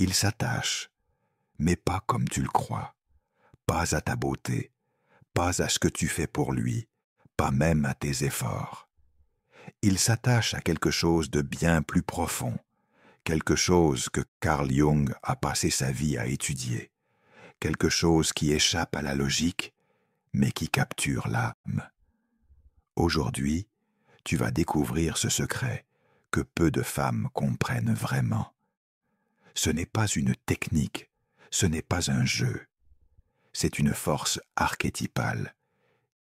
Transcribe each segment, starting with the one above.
Il s'attache, mais pas comme tu le crois, pas à ta beauté, pas à ce que tu fais pour lui, pas même à tes efforts. Il s'attache à quelque chose de bien plus profond, quelque chose que Carl Jung a passé sa vie à étudier, quelque chose qui échappe à la logique, mais qui capture l'âme. Aujourd'hui, tu vas découvrir ce secret que peu de femmes comprennent vraiment. Ce n'est pas une technique, ce n'est pas un jeu. C'est une force archétypale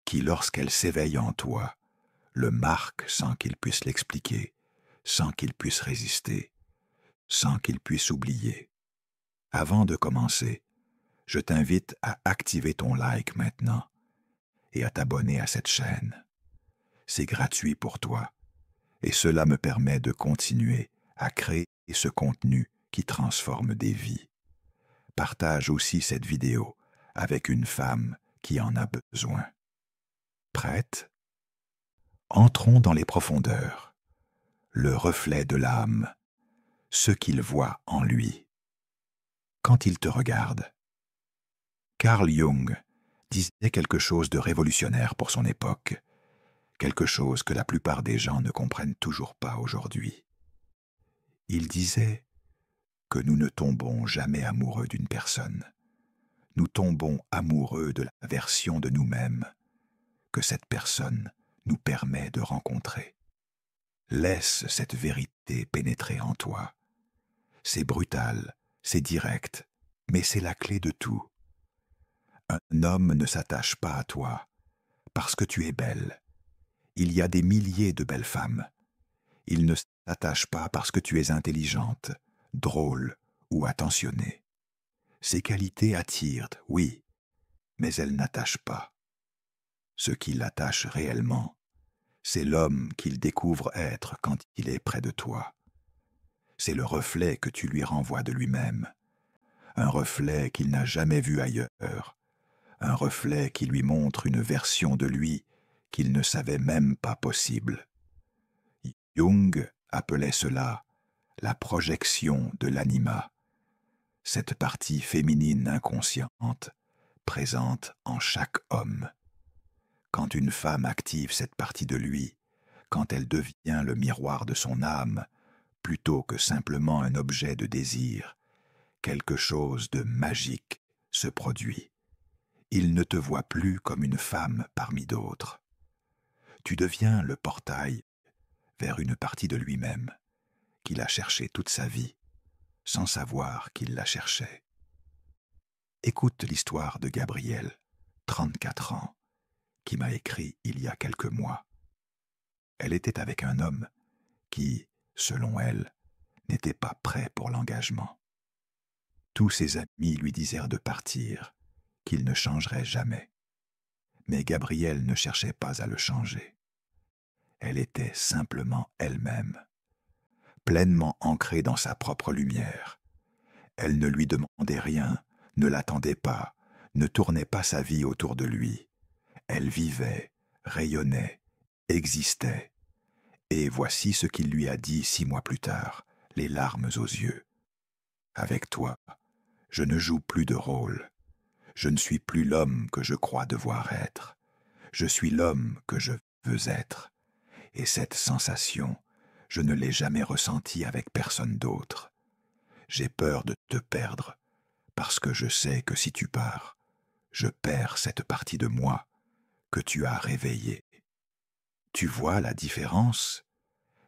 qui, lorsqu'elle s'éveille en toi, le marque sans qu'il puisse l'expliquer, sans qu'il puisse résister, sans qu'il puisse oublier. Avant de commencer, je t'invite à activer ton like maintenant et à t'abonner à cette chaîne. C'est gratuit pour toi et cela me permet de continuer à créer ce contenu qui transforme des vies. Partage aussi cette vidéo avec une femme qui en a besoin. Prête? Entrons dans les profondeurs, le reflet de l'âme, ce qu'il voit en lui. Quand il te regarde. Carl Jung disait quelque chose de révolutionnaire pour son époque, quelque chose que la plupart des gens ne comprennent toujours pas aujourd'hui. Il disait que nous ne tombons jamais amoureux d'une personne. Nous tombons amoureux de la version de nous-mêmes que cette personne nous permet de rencontrer. Laisse cette vérité pénétrer en toi. C'est brutal, c'est direct, mais c'est la clé de tout. Un homme ne s'attache pas à toi parce que tu es belle. Il y a des milliers de belles femmes. Il ne s'attache pas parce que tu es intelligente, drôle ou attentionnée. Ces qualités attirent, oui, mais elles n'attachent pas. Ce qui l'attache réellement, c'est l'homme qu'il découvre être quand il est près de toi. C'est le reflet que tu lui renvoies de lui-même, un reflet qu'il n'a jamais vu ailleurs, un reflet qui lui montre une version de lui qu'il ne savait même pas possible. Jung appelait cela la projection de l'anima, cette partie féminine inconsciente présente en chaque homme. Quand une femme active cette partie de lui, quand elle devient le miroir de son âme, plutôt que simplement un objet de désir, quelque chose de magique se produit. Il ne te voit plus comme une femme parmi d'autres. Tu deviens le portail vers une partie de lui-même qu'il a cherché toute sa vie, sans savoir qu'il la cherchait. Écoute l'histoire de Gabrielle, 34 ans, qui m'a écrit il y a quelques mois. Elle était avec un homme qui, selon elle, n'était pas prêt pour l'engagement. Tous ses amis lui disèrent de partir, qu'il ne changerait jamais. Mais Gabrielle ne cherchait pas à le changer. Elle était simplement elle-même, pleinement ancrée dans sa propre lumière. Elle ne lui demandait rien, ne l'attendait pas, ne tournait pas sa vie autour de lui. Elle vivait, rayonnait, existait. Et voici ce qu'il lui a dit 6 mois plus tard, les larmes aux yeux. « Avec toi, je ne joue plus de rôle. Je ne suis plus l'homme que je crois devoir être. Je suis l'homme que je veux être. Et cette sensation, je ne l'ai jamais ressentie avec personne d'autre. J'ai peur de te perdre, parce que je sais que si tu pars, je perds cette partie de moi que tu as réveillée. Tu vois la différence?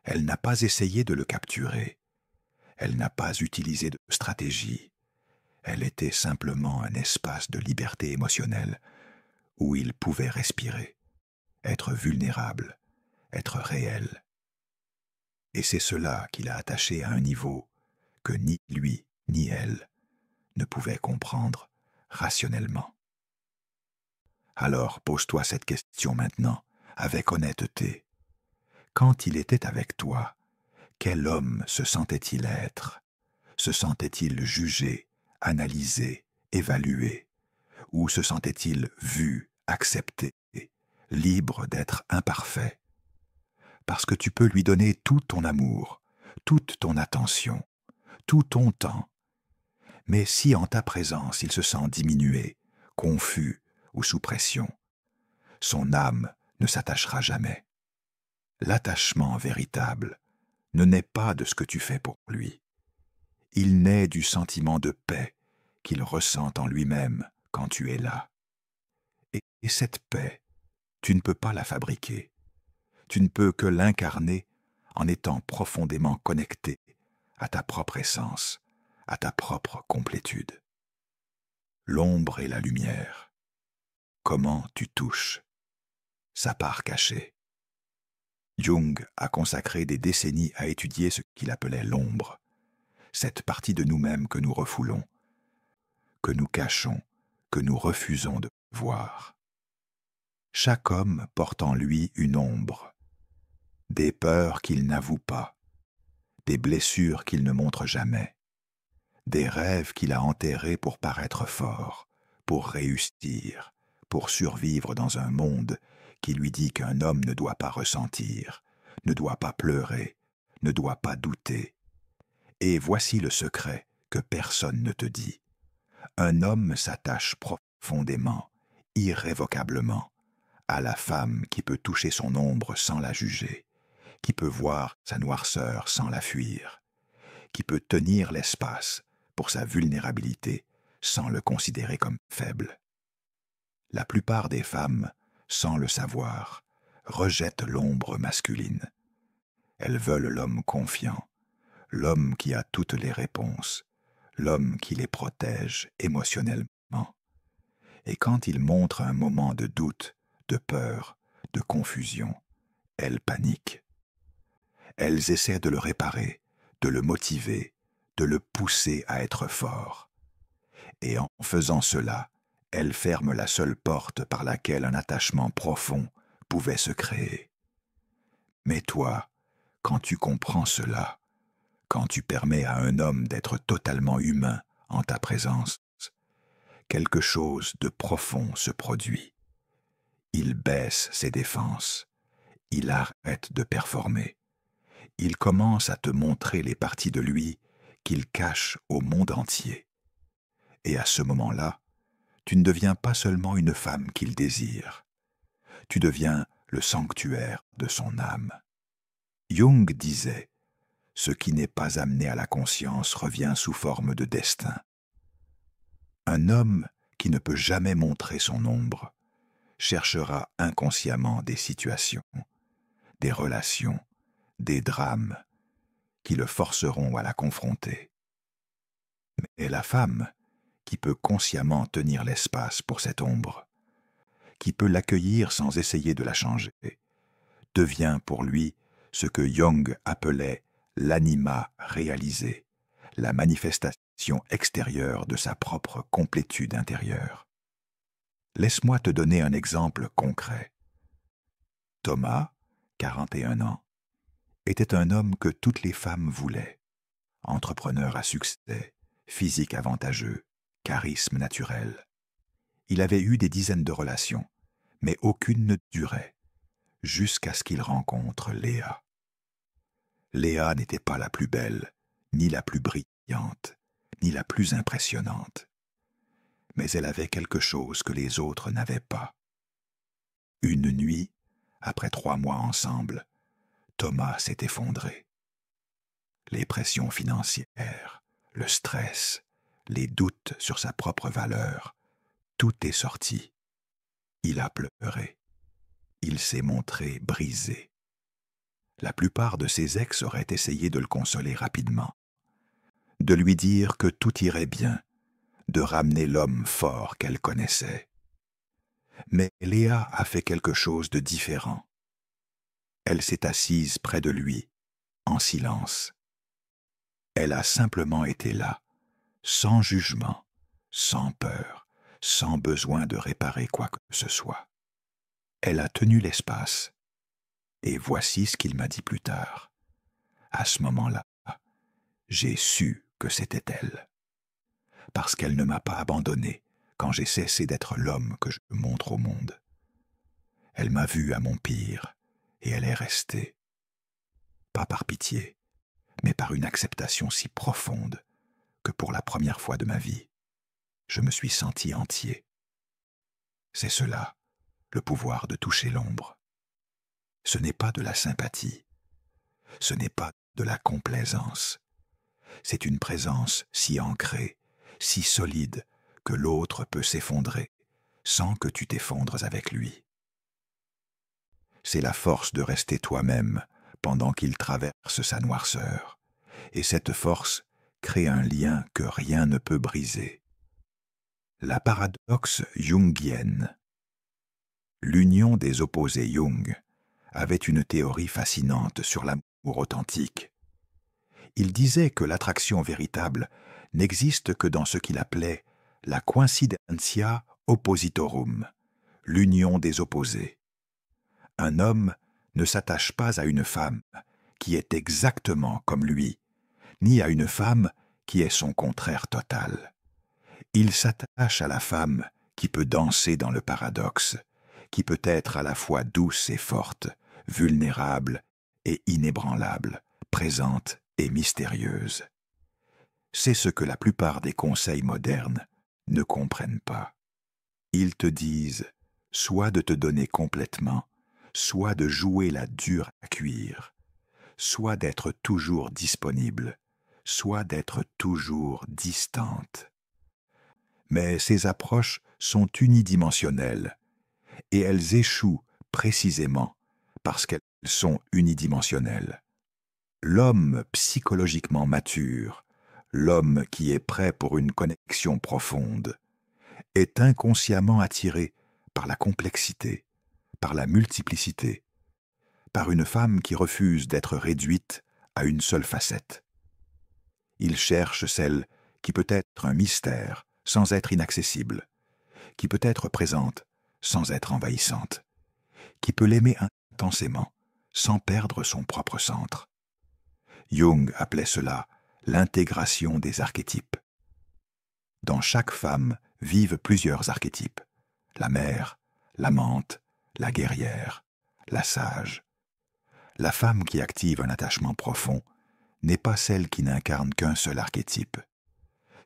Elle n'a pas essayé de le capturer. Elle n'a pas utilisé de stratégie. Elle était simplement un espace de liberté émotionnelle où il pouvait respirer, être vulnérable, être réel. Et c'est cela qui l'a attaché à un niveau que ni lui ni elle ne pouvaient comprendre rationnellement. Alors pose-toi cette question maintenant, avec honnêteté. Quand il était avec toi, quel homme se sentait-il être? Se sentait-il jugé, analysé, évalué? Ou se sentait-il vu, accepté, libre d'être imparfait? Parce que tu peux lui donner tout ton amour, toute ton attention, tout ton temps, Mais si en ta présence il se sent diminué, confus ou sous pression, son âme ne s'attachera jamais. L'attachement véritable ne naît pas de ce que tu fais pour lui. Il naît du sentiment de paix qu'il ressent en lui-même quand tu es là. Et cette paix, tu ne peux pas la fabriquer. Tu ne peux que l'incarner en étant profondément connecté à ta propre essence, à ta propre complétude. L'ombre et la lumière. Comment tu touches sa part cachée. Jung a consacré des décennies à étudier ce qu'il appelait l'ombre, cette partie de nous-mêmes que nous refoulons, que nous cachons, que nous refusons de voir. Chaque homme porte en lui une ombre, des peurs qu'il n'avoue pas, des blessures qu'il ne montre jamais, des rêves qu'il a enterrés pour paraître fort, pour réussir, pour survivre dans un monde qui lui dit qu'un homme ne doit pas ressentir, ne doit pas pleurer, ne doit pas douter. Et voici le secret que personne ne te dit. Un homme s'attache profondément, irrévocablement, à la femme qui peut toucher son ombre sans la juger, qui peut voir sa noirceur sans la fuir, qui peut tenir l'espace pour sa vulnérabilité sans le considérer comme faible. La plupart des femmes, sans le savoir, rejettent l'ombre masculine. Elles veulent l'homme confiant, l'homme qui a toutes les réponses, l'homme qui les protège émotionnellement. Et quand il montre un moment de doute, de peur, de confusion, elles paniquent. Elles essaient de le réparer, de le motiver, de le pousser à être fort. Et en faisant cela, elles ferment la seule porte par laquelle un attachement profond pouvait se créer. Mais toi, quand tu comprends cela, quand tu permets à un homme d'être totalement humain en ta présence, quelque chose de profond se produit. Il baisse ses défenses, il arrête de performer, il commence à te montrer les parties de lui qu'il cache au monde entier. Et à ce moment-là, tu ne deviens pas seulement une femme qu'il désire, tu deviens le sanctuaire de son âme. Jung disait « Ce qui n'est pas amené à la conscience revient sous forme de destin ». Un homme qui ne peut jamais montrer son ombre cherchera inconsciemment des situations, des relations, des drames qui le forceront à la confronter. Mais la femme, qui peut consciemment tenir l'espace pour cette ombre, qui peut l'accueillir sans essayer de la changer, devient pour lui ce que Jung appelait l'anima réalisé, la manifestation extérieure de sa propre complétude intérieure. Laisse-moi te donner un exemple concret. Thomas, 41 ans, était un homme que toutes les femmes voulaient. Entrepreneur à succès, physique avantageux, charisme naturel. Il avait eu des dizaines de relations, mais aucune ne durait, jusqu'à ce qu'il rencontre Léa. Léa n'était pas la plus belle, ni la plus brillante, ni la plus impressionnante. Mais elle avait quelque chose que les autres n'avaient pas. Une nuit, après 3 mois ensemble, Thomas s'est effondré. Les pressions financières, le stress, les doutes sur sa propre valeur, tout est sorti. Il a pleuré. Il s'est montré brisé. La plupart de ses ex auraient essayé de le consoler rapidement, de lui dire que tout irait bien, de ramener l'homme fort qu'elle connaissait. Mais Léa a fait quelque chose de différent. Elle s'est assise près de lui, en silence. Elle a simplement été là, sans jugement, sans peur, sans besoin de réparer quoi que ce soit. Elle a tenu l'espace. Et voici ce qu'il m'a dit plus tard. À ce moment-là, j'ai su que c'était elle. Parce qu'elle ne m'a pas abandonné quand j'ai cessé d'être l'homme que je montre au monde. Elle m'a vu à mon pire et elle est restée. Pas par pitié, mais par une acceptation si profonde que pour la première fois de ma vie, je me suis senti entier. C'est cela, le pouvoir de toucher l'ombre. Ce n'est pas de la sympathie, ce n'est pas de la complaisance. C'est une présence si ancrée, si solide, que l'autre peut s'effondrer, sans que tu t'effondres avec lui. C'est la force de rester toi-même pendant qu'il traverse sa noirceur, et cette force crée un lien que rien ne peut briser. La paradoxe jungienne. L'union des opposés Jung avait une théorie fascinante sur l'amour authentique. Il disait que l'attraction véritable n'existe que dans ce qu'il appelait la coincidentia oppositorum, l'union des opposés. Un homme ne s'attache pas à une femme qui est exactement comme lui, ni à une femme qui est son contraire total. Il s'attache à la femme qui peut danser dans le paradoxe, qui peut être à la fois douce et forte, vulnérable et inébranlable, présente et mystérieuse. C'est ce que la plupart des conseils modernes ne comprennent pas. Ils te disent soit de te donner complètement, soit de jouer la dure à cuire, soit d'être toujours disponible, soit d'être toujours distante. Mais ces approches sont unidimensionnelles, et elles échouent précisément parce qu'elles sont unidimensionnelles. L'homme psychologiquement mature, l'homme qui est prêt pour une connexion profonde, est inconsciemment attiré par la complexité, par la multiplicité, par une femme qui refuse d'être réduite à une seule facette. Il cherche celle qui peut être un mystère sans être inaccessible, qui peut être présente sans être envahissante, qui peut l'aimer intensément sans perdre son propre centre. Jung appelait cela l'intégration des archétypes. Dans chaque femme vivent plusieurs archétypes: la mère, l'amante, la guerrière, la sage. La femme qui active un attachement profond n'est pas celle qui n'incarne qu'un seul archétype.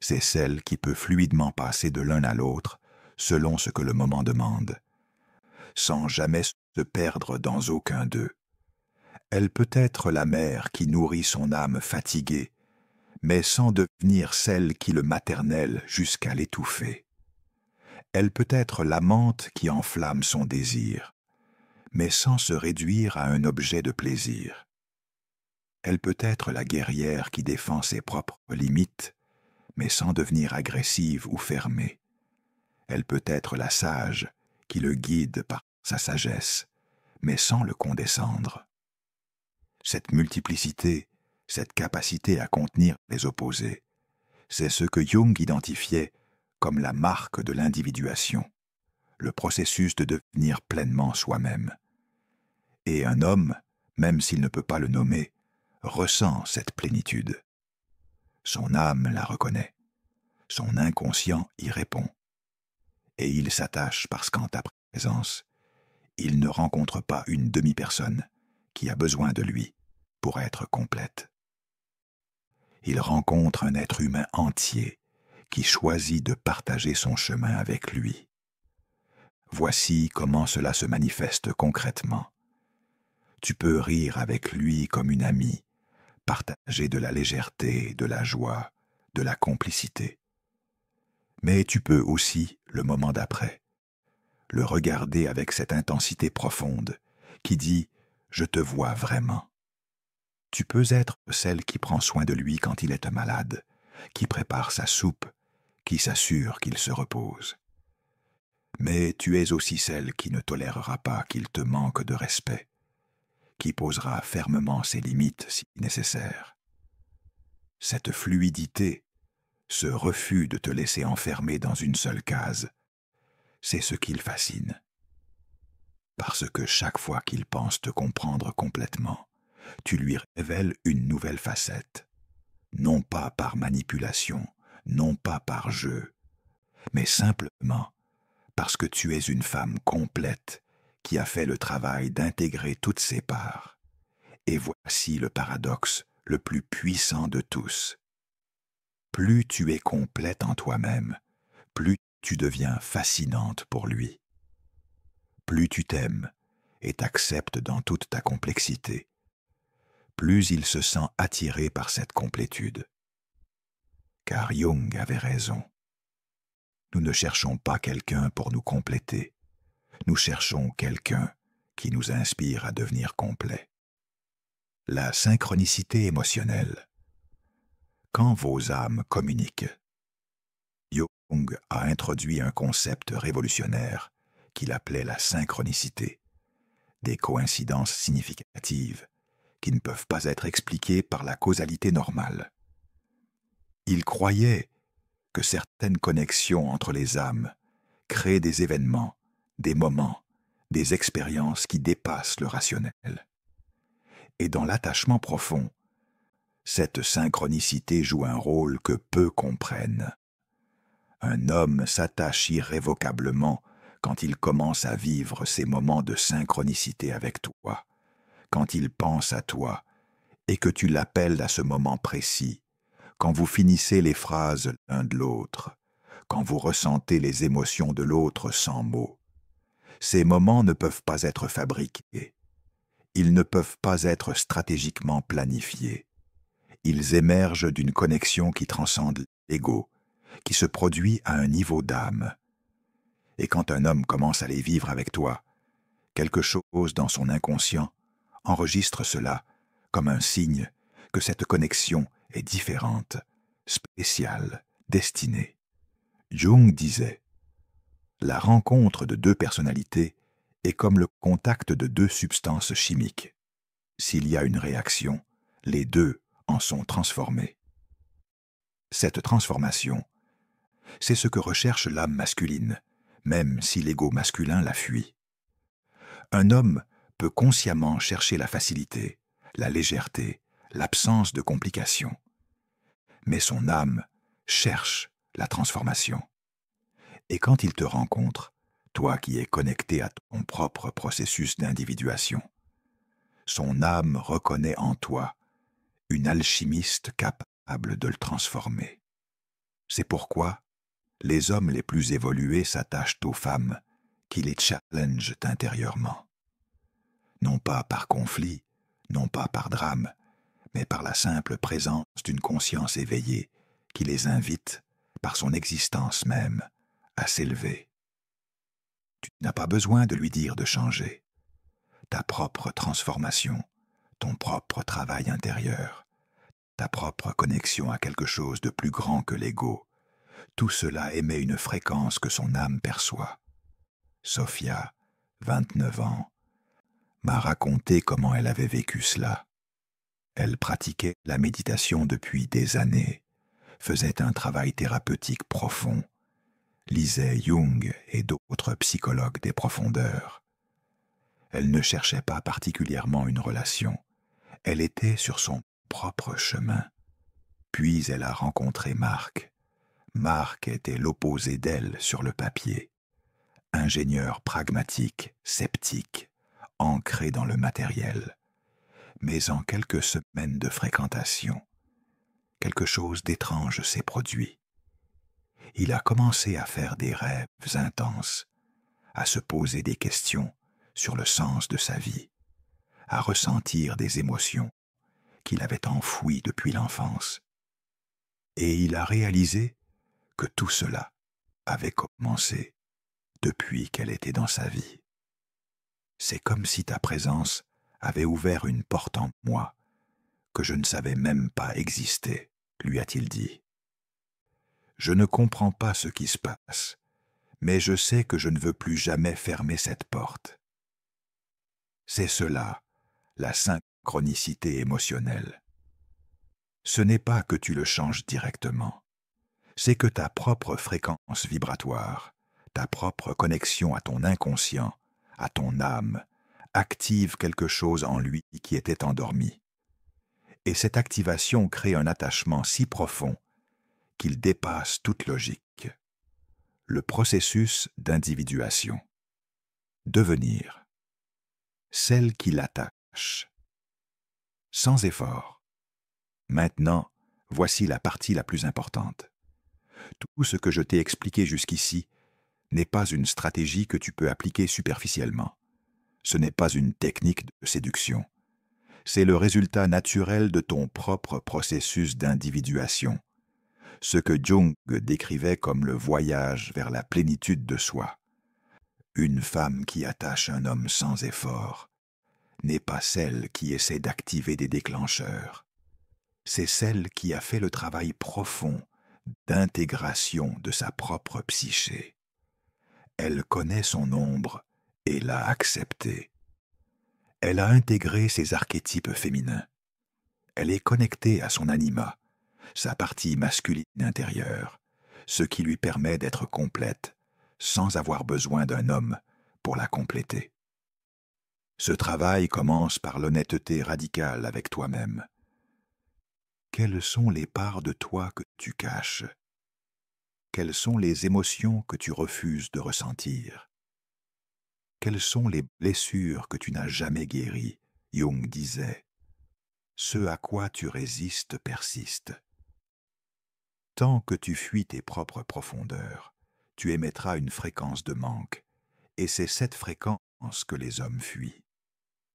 C'est celle qui peut fluidement passer de l'un à l'autre selon ce que le moment demande, sans jamais se perdre dans aucun d'eux. Elle peut être la mère qui nourrit son âme fatiguée, mais sans devenir celle qui le maternelle jusqu'à l'étouffer. Elle peut être l'amante qui enflamme son désir, mais sans se réduire à un objet de plaisir. Elle peut être la guerrière qui défend ses propres limites, mais sans devenir agressive ou fermée. Elle peut être la sage qui le guide par sa sagesse, mais sans le condescendre. Cette multiplicité, cette capacité à contenir les opposés, c'est ce que Jung identifiait comme la marque de l'individuation, le processus de devenir pleinement soi-même. Et un homme, même s'il ne peut pas le nommer, ressent cette plénitude. Son âme la reconnaît, son inconscient y répond, et il s'attache parce qu'en ta présence, il ne rencontre pas une demi-personne qui a besoin de lui pour être complète. Il rencontre un être humain entier qui choisit de partager son chemin avec lui. Voici comment cela se manifeste concrètement. Tu peux rire avec lui comme une amie, partager de la légèreté, de la joie, de la complicité. Mais tu peux aussi, le moment d'après, le regarder avec cette intensité profonde qui dit « Je te vois vraiment ». Tu peux être celle qui prend soin de lui quand il est malade, qui prépare sa soupe, qui s'assure qu'il se repose. Mais tu es aussi celle qui ne tolérera pas qu'il te manque de respect, qui posera fermement ses limites si nécessaire. Cette fluidité, ce refus de te laisser enfermer dans une seule case, c'est ce qu'il fascine. Parce que chaque fois qu'il pense te comprendre complètement, tu lui révèles une nouvelle facette, non pas par manipulation, non pas par jeu, mais simplement parce que tu es une femme complète qui a fait le travail d'intégrer toutes ses parts. Et voici le paradoxe le plus puissant de tous. plus tu es complète en toi-même, plus tu deviens fascinante pour lui. Plus tu t'aimes et t'acceptes dans toute ta complexité, plus il se sent attiré par cette complétude. Car Jung avait raison. Nous ne cherchons pas quelqu'un pour nous compléter, nous cherchons quelqu'un qui nous inspire à devenir complet. La synchronicité émotionnelle. Quand vos âmes communiquent, Jung a introduit un concept révolutionnaire qu'il appelait la synchronicité, des coïncidences significatives qui ne peuvent pas être expliquées par la causalité normale. Il croyait que certaines connexions entre les âmes créent des événements, des moments, des expériences qui dépassent le rationnel. Et dans l'attachement profond, cette synchronicité joue un rôle que peu comprennent. Un homme s'attache irrévocablement quand il commence à vivre ces moments de synchronicité avec toi, quand il pense à toi et que tu l'appelles à ce moment précis, quand vous finissez les phrases l'un de l'autre, quand vous ressentez les émotions de l'autre sans mots. Ces moments ne peuvent pas être fabriqués. Ils ne peuvent pas être stratégiquement planifiés. Ils émergent d'une connexion qui transcende l'ego, qui se produit à un niveau d'âme. Et quand un homme commence à les vivre avec toi, quelque chose dans son inconscient enregistre cela comme un signe que cette connexion est différente, spéciale, destinée. Jung disait « La rencontre de deux personnalités est comme le contact de deux substances chimiques. S'il y a une réaction, les deux en sont transformés. » Cette transformation, c'est ce que recherche l'âme masculine, même si l'ego masculin la fuit. Un homme peut consciemment chercher la facilité, la légèreté, l'absence de complications. Mais son âme cherche la transformation. Et quand il te rencontre, toi qui es connecté à ton propre processus d'individuation, son âme reconnaît en toi une alchimiste capable de le transformer. C'est pourquoi les hommes les plus évolués s'attachent aux femmes qui les challengent intérieurement. Non pas par conflit, non pas par drame, mais par la simple présence d'une conscience éveillée qui les invite, par son existence même, à s'élever. Tu n'as pas besoin de lui dire de changer. Ta propre transformation, ton propre travail intérieur, ta propre connexion à quelque chose de plus grand que l'ego, tout cela émet une fréquence que son âme perçoit. Sophia, 29 ans, m'a raconté comment elle avait vécu cela. Elle pratiquait la méditation depuis des années, faisait un travail thérapeutique profond, lisait Jung et d'autres psychologues des profondeurs. Elle ne cherchait pas particulièrement une relation, elle était sur son propre chemin. Puis elle a rencontré Marc. Marc était l'opposé d'elle sur le papier. Ingénieur pragmatique, sceptique, ancré dans le matériel. Mais en quelques semaines de fréquentation, quelque chose d'étrange s'est produit. Il a commencé à faire des rêves intenses, à se poser des questions sur le sens de sa vie, à ressentir des émotions qu'il avait enfouies depuis l'enfance. Et il a réalisé que tout cela avait commencé depuis qu'elle était dans sa vie. C'est comme si ta présence avait ouvert une porte en moi que je ne savais même pas exister, lui a-t-il dit. Je ne comprends pas ce qui se passe, mais je sais que je ne veux plus jamais fermer cette porte. C'est cela, la synchronicité émotionnelle. Ce n'est pas que tu le changes directement, c'est que ta propre fréquence vibratoire, ta propre connexion à ton inconscient, à ton âme, active quelque chose en lui qui était endormi. Et cette activation crée un attachement si profond qu'il dépasse toute logique. Le processus d'individuation. Devenir. Celle qui l'attache. Sans effort. Maintenant, Voici la partie la plus importante. Tout ce que je t'ai expliqué jusqu'ici n'est pas une stratégie que tu peux appliquer superficiellement. Ce n'est pas une technique de séduction. C'est le résultat naturel de ton propre processus d'individuation, ce que Jung décrivait comme le voyage vers la plénitude de soi. Une femme qui attache un homme sans effort n'est pas celle qui essaie d'activer des déclencheurs. C'est celle qui a fait le travail profond d'intégration de sa propre psyché. Elle connaît son ombre et l'a acceptée. Elle a intégré ses archétypes féminins. Elle est connectée à son anima, sa partie masculine intérieure, ce qui lui permet d'être complète, sans avoir besoin d'un homme pour la compléter. Ce travail commence par l'honnêteté radicale avec toi-même. Quelles sont les parts de toi que tu caches? Quelles sont les émotions que tu refuses de ressentir? Quelles sont les blessures que tu n'as jamais guéries? Jung disait, « Ce à quoi tu résistes persiste. » Tant que tu fuis tes propres profondeurs, tu émettras une fréquence de manque, et c'est cette fréquence que les hommes fuient.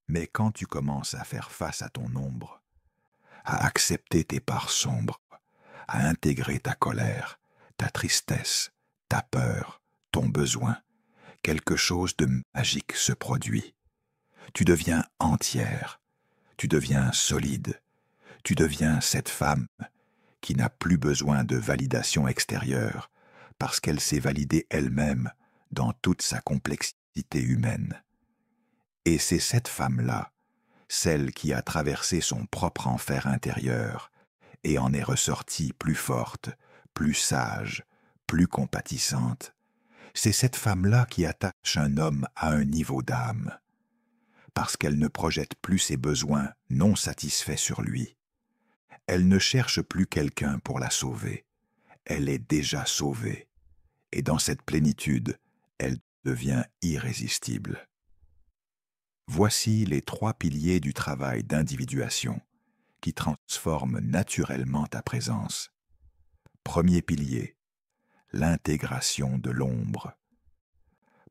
Mais quand tu commences à faire face à ton ombre, à accepter tes parts sombres, à intégrer ta colère, ta tristesse, ta peur, ton besoin, quelque chose de magique se produit. Tu deviens entière, tu deviens solide, tu deviens cette femme qui n'a plus besoin de validation extérieure parce qu'elle s'est validée elle-même dans toute sa complexité humaine. Et c'est cette femme-là, celle qui a traversé son propre enfer intérieur et en est ressortie plus forte, plus sage, plus compatissante. C'est cette femme-là qui attache un homme à un niveau d'âme, parce qu'elle ne projette plus ses besoins non satisfaits sur lui. Elle ne cherche plus quelqu'un pour la sauver. Elle est déjà sauvée. Et dans cette plénitude, elle devient irrésistible. Voici les 3 piliers du travail d'individuation qui transforment naturellement ta présence. Premier pilier, l'intégration de l'ombre.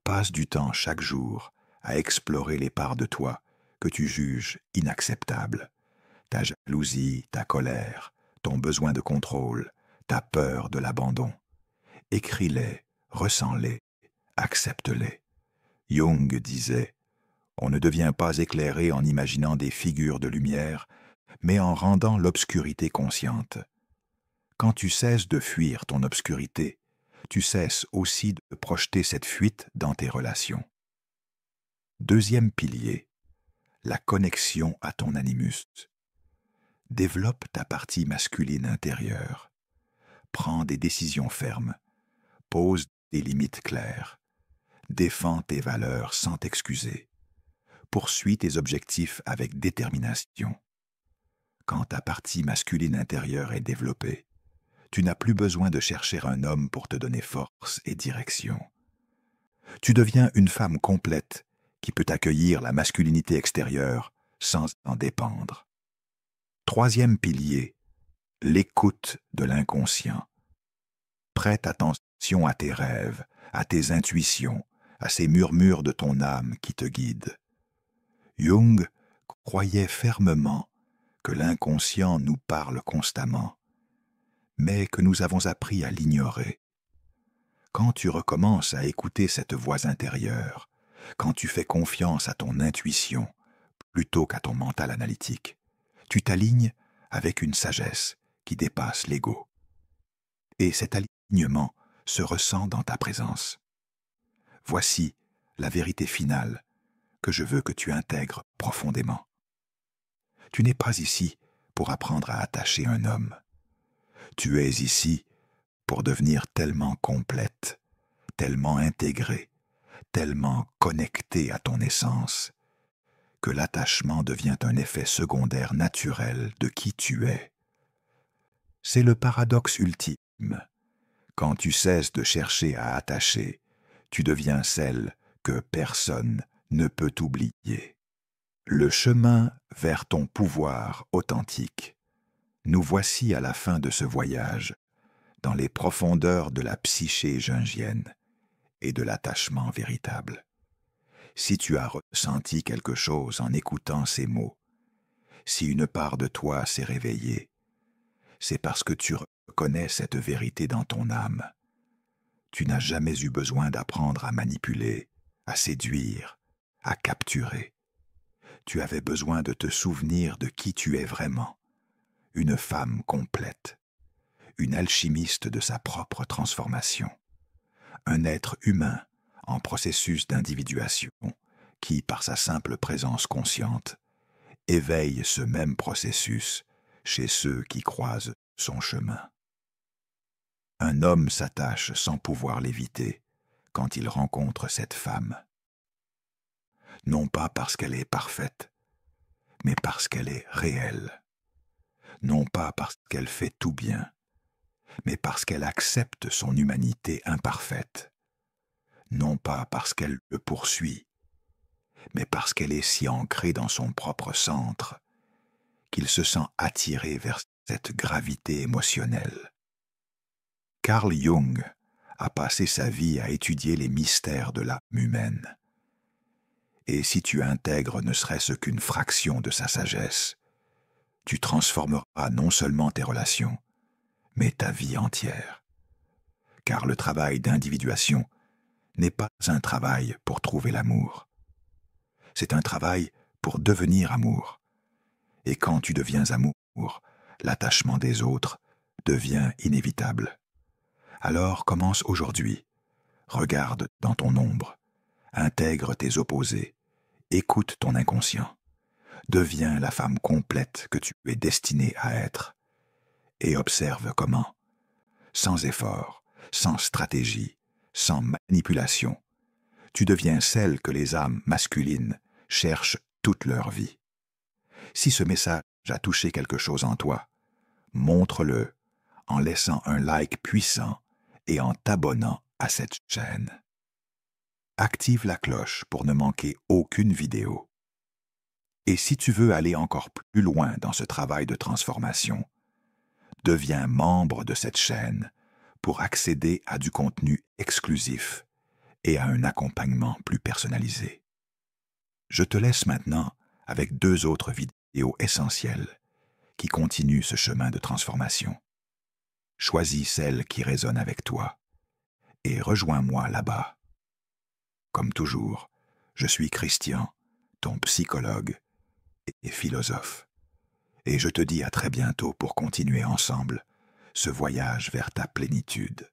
Passe du temps chaque jour à explorer les parts de toi que tu juges inacceptables. Ta jalousie, ta colère, ton besoin de contrôle, ta peur de l'abandon. Écris-les, ressens-les, accepte-les. Jung disait, « On ne devient pas éclairé en imaginant des figures de lumière, mais en rendant l'obscurité consciente. » Quand tu cesses de fuir ton obscurité, tu cesses aussi de projeter cette fuite dans tes relations. Deuxième pilier, la connexion à ton animus. Développe ta partie masculine intérieure. Prends des décisions fermes. Pose des limites claires. Défends tes valeurs sans t'excuser. Poursuis tes objectifs avec détermination. Quand ta partie masculine intérieure est développée, tu n'as plus besoin de chercher un homme pour te donner force et direction. Tu deviens une femme complète qui peut accueillir la masculinité extérieure sans en dépendre. Troisième pilier, l'écoute de l'inconscient. Prête attention à tes rêves, à tes intuitions, à ces murmures de ton âme qui te guident. Jung croyait fermement que l'inconscient nous parle constamment, mais que nous avons appris à l'ignorer. Quand tu recommences à écouter cette voix intérieure, quand tu fais confiance à ton intuition plutôt qu'à ton mental analytique, tu t'alignes avec une sagesse qui dépasse l'ego. Et cet alignement se ressent dans ta présence. Voici la vérité finale que je veux que tu intègres profondément. Tu n'es pas ici pour apprendre à attacher un homme. Tu es ici pour devenir tellement complète, tellement intégrée, tellement connectée à ton essence, que l'attachement devient un effet secondaire naturel de qui tu es. C'est le paradoxe ultime. Quand tu cesses de chercher à attacher, tu deviens celle que personne ne peut oublier. Le chemin vers ton pouvoir authentique Nous voici à la fin de ce voyage, dans les profondeurs de la psyché jungienne et de l'attachement véritable. Si tu as ressenti quelque chose en écoutant ces mots, si une part de toi s'est réveillée, c'est parce que tu reconnais cette vérité dans ton âme. Tu n'as jamais eu besoin d'apprendre à manipuler, à séduire, à capturer. Tu avais besoin de te souvenir de qui tu es vraiment, une femme complète, une alchimiste de sa propre transformation, un être humain en processus d'individuation qui, par sa simple présence consciente, éveille ce même processus chez ceux qui croisent son chemin. Un homme s'attache sans pouvoir l'éviter quand il rencontre cette femme. Non pas parce qu'elle est parfaite, mais parce qu'elle est réelle. Non pas parce qu'elle fait tout bien, mais parce qu'elle accepte son humanité imparfaite. Non pas parce qu'elle le poursuit, mais parce qu'elle est si ancrée dans son propre centre qu'il se sent attiré vers cette gravité émotionnelle. Carl Jung a passé sa vie à étudier les mystères de l'âme humaine. Et si tu intègres ne serait-ce qu'une fraction de sa sagesse, tu transformeras non seulement tes relations, mais ta vie entière. Car le travail d'individuation n'est pas un travail pour trouver l'amour. C'est un travail pour devenir amour. Et quand tu deviens amour, l'attachement des autres devient inévitable. Alors commence aujourd'hui. Regarde dans ton ombre. Intègre tes opposés. Écoute ton inconscient. Deviens la femme complète que tu es destinée à être. Et observe comment, sans effort, sans stratégie, sans manipulation, tu deviens celle que les âmes masculines cherchent toute leur vie. Si ce message a touché quelque chose en toi, montre-le en laissant un like puissant et en t'abonnant à cette chaîne. Active la cloche pour ne manquer aucune vidéo. Et si tu veux aller encore plus loin dans ce travail de transformation, deviens membre de cette chaîne pour accéder à du contenu exclusif et à un accompagnement plus personnalisé. Je te laisse maintenant avec 2 autres vidéos essentielles qui continuent ce chemin de transformation. Choisis celle qui résonne avec toi et rejoins-moi là-bas. Comme toujours, je suis Christian, ton psychologue et philosophe. Et je te dis à très bientôt pour continuer ensemble ce voyage vers ta plénitude.